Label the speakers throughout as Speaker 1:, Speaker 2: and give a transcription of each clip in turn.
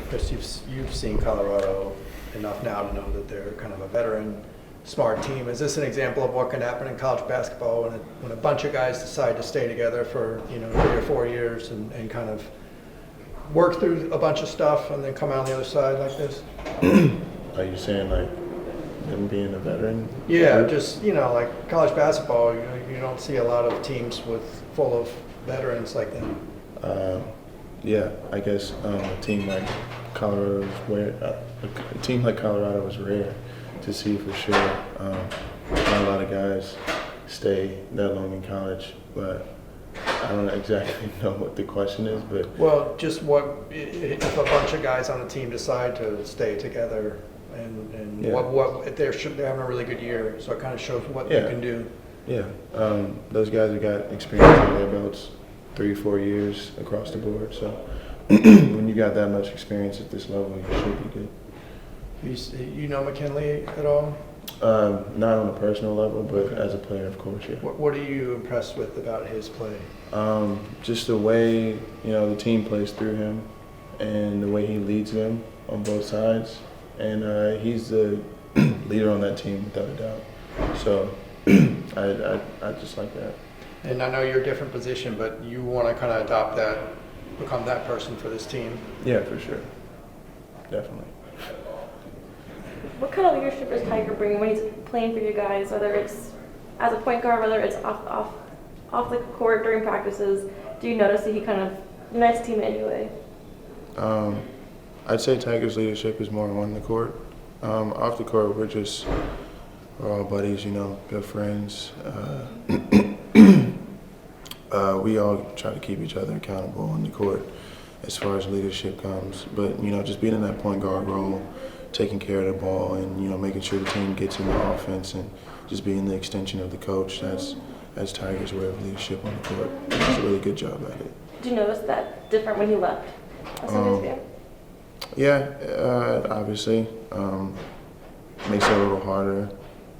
Speaker 1: Chris, you've seen Colorado enough now to know that they're kind of a veteran, smart team. Is this an example of what can happen in college basketball when a bunch of guys decide to stay together for 3 or 4 years and kind of work through a bunch of stuff and then come out on the other side like this?
Speaker 2: Are you saying like them being a veteran?
Speaker 1: Yeah, just like college basketball, you don't see a lot of teams full of veterans like that.
Speaker 2: Yeah, I guess a team like Colorado was rare to see for sure. Not a lot of guys stay that long in college, but I don't exactly know what the question is. But
Speaker 1: well, just what if a bunch of guys on a team decide to stay together and
Speaker 2: yeah.
Speaker 1: what they're having a really good year, so it kind of shows what you can do.
Speaker 2: Yeah, those guys have got experience under their belts, 3-4 years across the board. So when you got that much experience at this level, you should be good.
Speaker 1: You know McKinley at all?
Speaker 2: Not on a personal level, but as a player, of course, yeah.
Speaker 1: What are you impressed with about his play?
Speaker 2: Just the way the team plays through him, and the way he leads them on both sides, and he's the leader on that team without a doubt. So I just like that.
Speaker 1: And I know you're a different position, but you want to kind of adopt that, become that person for this team.
Speaker 2: Yeah, for sure, definitely.
Speaker 3: What kind of leadership is Tiger bringing when he's playing for you guys, whether it's as a point guard, whether it's off the court during practices? Do you notice that he kind of unites the team in any way?
Speaker 2: I'd say Tiger's leadership is more on the court. Off the court, we're all buddies, good friends. We all try to keep each other accountable on the court as far as leadership comes. But, just being in that point guard role, taking care of the ball and, making sure the team gets in the offense and just being the extension of the coach, that's Tiger's way of leadership on the court. He does a really good job at it.
Speaker 3: Did you notice that different when he left Sunday's game?
Speaker 2: Yeah, obviously. Makes it a little harder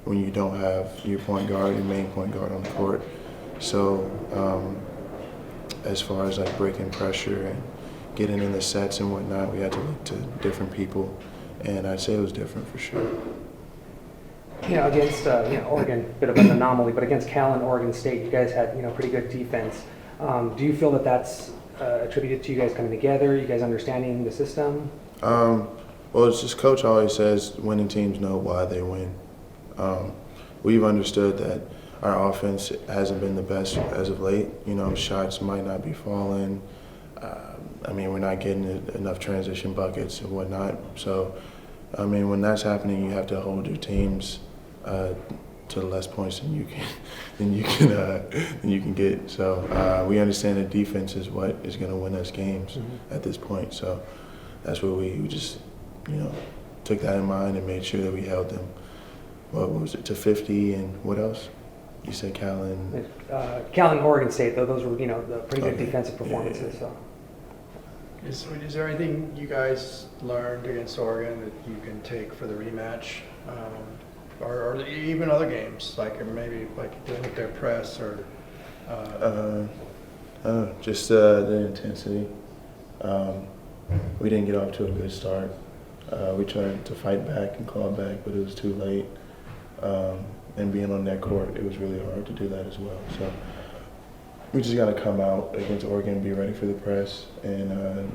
Speaker 2: when you don't have your main point guard on the court. So as far as like breaking pressure and getting in the sets and whatnot, we had to look to different people, and I'd say it was different for sure.
Speaker 4: Against Oregon, bit of an anomaly, but against Cal and Oregon State, you guys had pretty good defense. Do you feel that that's attributed to you guys coming together, you guys understanding the system?
Speaker 2: Well, it's just Coach always says winning teams know why they win. We've understood that our offense hasn't been the best as of late. Shots might not be falling. We're not getting enough transition buckets and whatnot. So, when that's happening, you have to hold your teams to less points than you can get. So we understand that defense is what is going to win us games at this point. So that's what we just took that in mind and made sure that we held them. What was it, to 50, and what else? You said Cal and
Speaker 4: Oregon State, though, those were the pretty good defensive performances.
Speaker 2: Yeah.
Speaker 4: So.
Speaker 1: Is there anything you guys learned against Oregon that you can take for the rematch, or even other games, like maybe like dealing with their press or?
Speaker 2: Just the intensity. We didn't get off to a good start. We tried to fight back and claw back, but it was too late. And being on that court, it was really hard to do that as well. So we just got to come out against Oregon, be ready for the press, and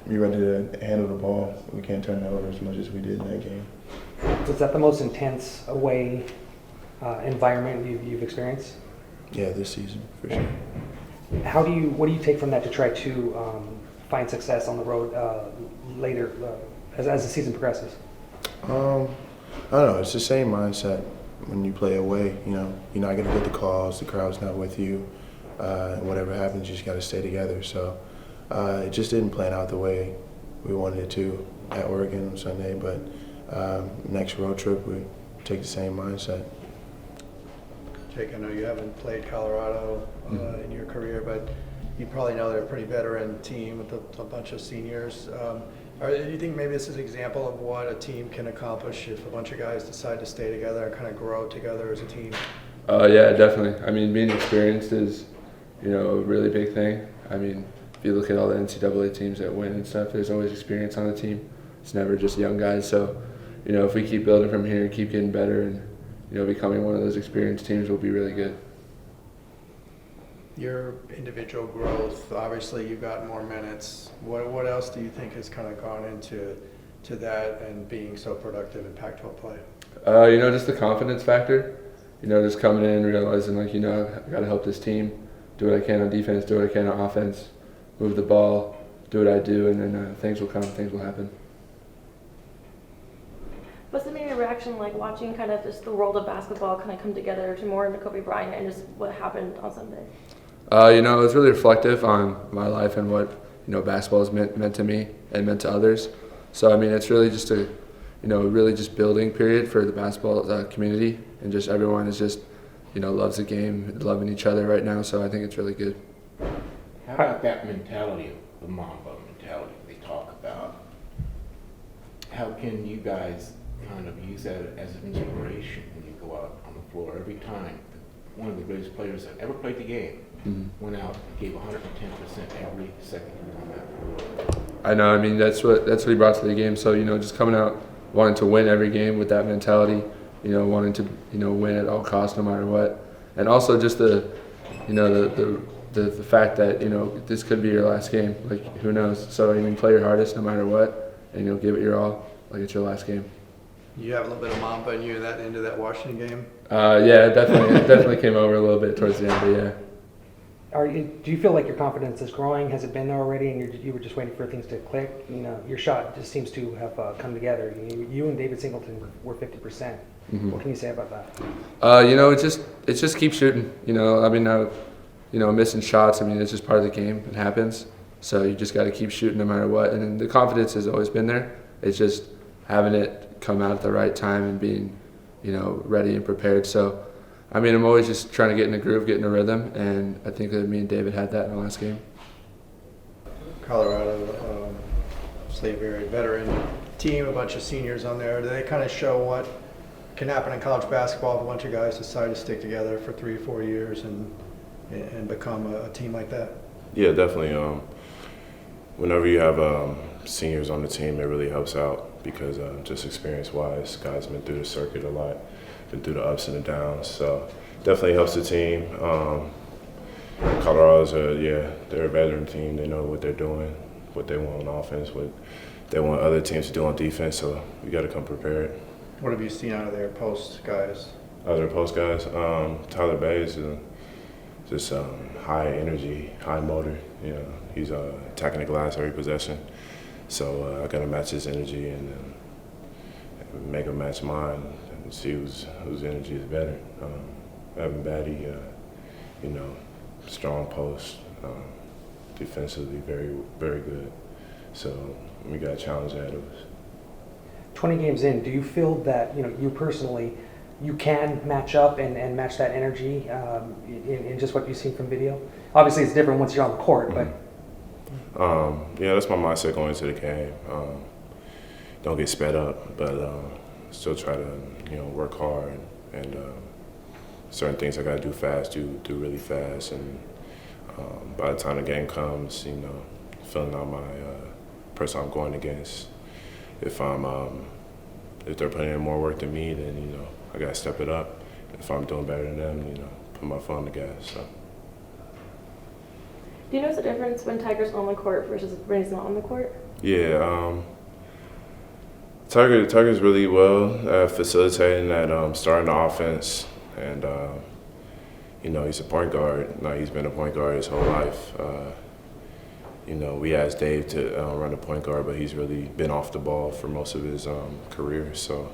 Speaker 2: be ready to handle the ball. We can't turn it over as much as we did in that game.
Speaker 4: So is that the most intense away environment you've experienced?
Speaker 2: Yeah, this season, for sure.
Speaker 4: What do you take from that to try to find success on the road later as the season progresses?
Speaker 2: I don't know. It's the same mindset when you play away. You're not going to get the calls. The crowd's not with you. Whatever happens, you just got to stay together. So it just didn't plan out the way we wanted it to at Oregon on Sunday. But next road trip, we take the same mindset.
Speaker 1: Jake, I know you haven't played Colorado in your career, but you probably know they're a pretty veteran team with a bunch of seniors. Do you think maybe this is an example of what a team can accomplish if a bunch of guys decide to stay together and kind of grow together as a team?
Speaker 5: Yeah, definitely. Being experienced is, a really big thing. if you look at all the NCAA teams that win and stuff, there's always experience on the team. It's never just young guys. So, if we keep building from here and keep getting better and, becoming one of those experienced teams, we'll be really good.
Speaker 1: Your individual growth, obviously you've got more minutes. What else do you think has kind of gone into that and being so productive in Pac-12 play?
Speaker 5: Just the confidence factor. Just coming in and realizing, I got to help this team, do what I can on defense, do what I can on offense, move the ball, do what I do, and then things will come, things will happen.
Speaker 3: What's the main reaction like watching kind of just the world of basketball kind of come together to more into Kobe Bryant and just what happened on Sunday?
Speaker 5: It was really reflective on my life and what, basketball has meant to me and meant to others. So, it's really just a, really just building period for the basketball community, and just everyone is just, loves the game, loving each other right now. So I think it's really good.
Speaker 6: How about that mentality, the Mamba mentality they talk about? How can you guys kind of use that as an inspiration when you go out on the floor every time? One of the greatest players that ever played the game went out and gave 110% every second he was on that floor.
Speaker 5: I know. That's what he brought to the game. So just coming out wanting to win every game with that mentality. Wanting to win at all costs, no matter what, and also just the fact that this could be your last game. Like, who knows? So play your hardest no matter what, and give it your all. Like it's your last game.
Speaker 1: You have a little bit of Mamba in you that into that Washington game?
Speaker 5: Yeah, it definitely came over a little bit towards the end, but yeah.
Speaker 4: Do you feel like your confidence is growing? Has it been there already, and you were just waiting for things to click? Your shot just seems to have come together. You and David Singleton were 50%. Mm-hmm. What can you say about that?
Speaker 5: It just keep shooting. Missing shots. It's just part of the game. It happens. So you just got to keep shooting no matter what. And then the confidence has always been there. It's just having it come out at the right time and being, ready and prepared. So, I'm always just trying to get in the groove, get in the rhythm, and I think that me and David had that in the last game.
Speaker 1: Colorado, obviously a very veteran team, a bunch of seniors on there. Do they kind of show what can happen in college basketball if a bunch of guys decide to stick together for 3 or 4 years and become a team like that?
Speaker 2: Yeah, definitely. Whenever you have seniors on the team, it really helps out because just experience-wise, guys have been through the circuit a lot, been through the ups and the downs. So definitely helps the team. Colorado's they're a veteran team. They know what they're doing, what they want on offense, what they want other teams to do on defense. So we got to come prepared.
Speaker 1: What have you seen out of their post guys?
Speaker 2: Other post guys, Tyler Bay is just high energy, high motor. He's attacking the glass every possession. So I got to match his energy and make him match mine and see whose energy is better. Evan Batty, strong post, defensively very, very good. So we got a challenge ahead of us.
Speaker 4: 20 games in, do you feel that you personally, you can match up and match that energy in just what you've seen from video? Obviously, it's different once you're on the court, but.
Speaker 2: That's my mindset going into the game. Don't get sped up, but still try to work hard and certain things I got to do fast, do really fast, and by the time the game comes, filling out my person I'm going against. If they're putting in more work than me, then I got to step it up. If I'm doing better than them, put my foot on the gas. So.
Speaker 3: Do you notice the difference when Tiger's on the court versus when he's not on the court?
Speaker 2: Yeah, Tiger's really well at facilitating that starting the offense, and he's a point guard. He's been a point guard his whole life. We asked Dave to run the point guard, but he's really been off the ball for most of his career. So,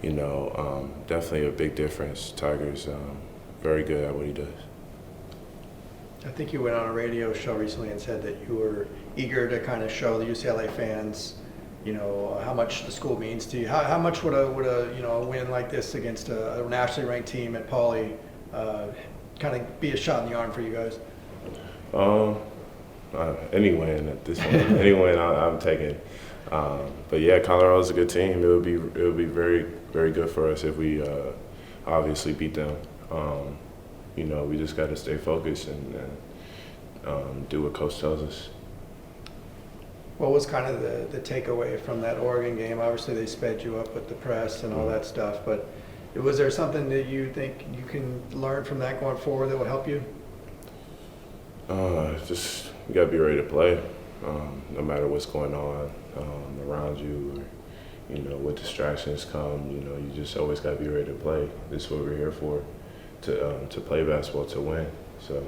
Speaker 2: definitely a big difference. Tiger's very good at what he does.
Speaker 1: I think you went on a radio show recently and said that you were eager to kind of show the UCLA fans, how much the school means to you. How much would a win like this against a nationally ranked team at Pauley kind of be a shot in the arm for you guys?
Speaker 2: Any win at this point, any win I'm taking. But yeah, Colorado's a good team. It would be very, very good for us if we obviously beat them. We just got to stay focused and do what coach tells us.
Speaker 1: What was kind of the takeaway from that Oregon game? Obviously, they sped you up with the press and all that stuff, but was there something that you think you can learn from that going forward that will help you?
Speaker 2: Just you gotta be ready to play, no matter what's going on around you, or what distractions come. You just always gotta be ready to play. This is what we're here for, to play basketball, to win. So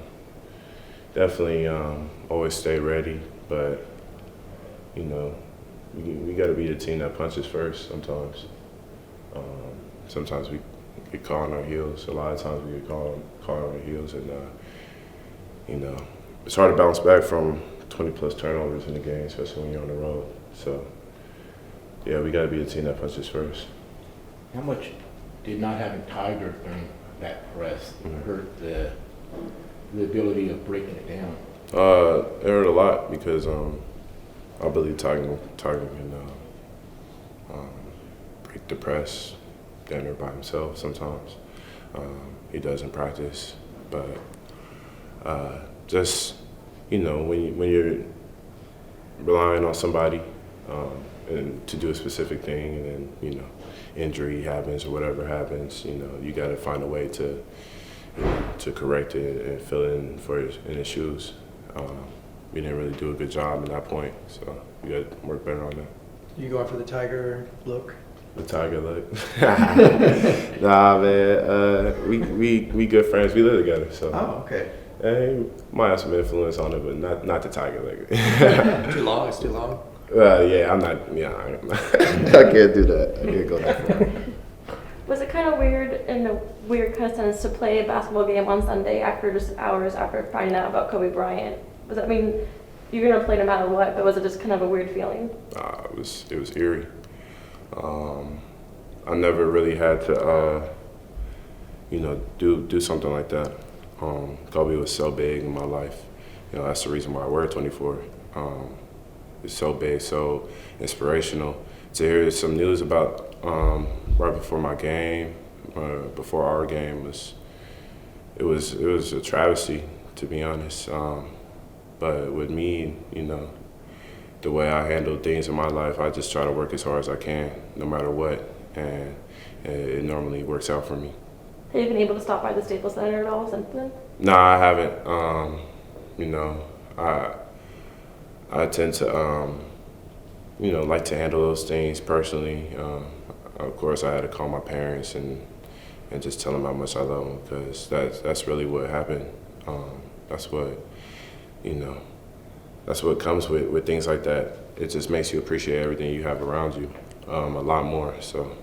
Speaker 2: definitely always stay ready, but we got to be the team that punches first sometimes. Sometimes we get caught on our heels. A lot of times we get caught on our heels, and it's hard to bounce back from 20+ turnovers in the game, especially when you're on the road. So yeah, we got to be the team that punches first.
Speaker 6: How much did not having Tiger during that press hurt the ability of breaking it down?
Speaker 2: It hurt a lot because I believe Tiger can break the press down there by himself sometimes. He does in practice, but just when you're relying on somebody and to do a specific thing, and then injury happens or whatever happens, you got to find a way to correct it and fill in in his shoes. We didn't really do a good job at that point, so we got to work better on that.
Speaker 1: You going for the Tiger look?
Speaker 2: The Tiger look? Nah, man. We good friends. We live together, so.
Speaker 1: Oh, okay.
Speaker 2: He might have some influence on it, but not the Tiger look.
Speaker 1: Too long? It's too long?
Speaker 2: Yeah, I'm not. Yeah, I can't do that. I can't go that far.
Speaker 3: Was it kind of weird, in a weird kind of sense, to play a basketball game on Sunday after just hours after finding out about Kobe Bryant? Was that, you're gonna play no matter what, but was it just kind of a weird feeling?
Speaker 2: It was eerie. I never really had to, do something like that. Kobe was so big in my life. That's the reason why I wear 24. It's so big, so inspirational. To hear some news about right before my game, before our game, it was a travesty, to be honest. But with me, the way I handle things in my life, I just try to work as hard as I can, no matter what, and it normally works out for me.
Speaker 3: Have you been able to stop by the Staples Center at all since then?
Speaker 2: No, I haven't. I tend to, like to handle those things personally. Of course, I had to call my parents and just tell them how much I love them, because that's really what happened. That's what comes with things like that. It just makes you appreciate everything you have around you a lot more. So.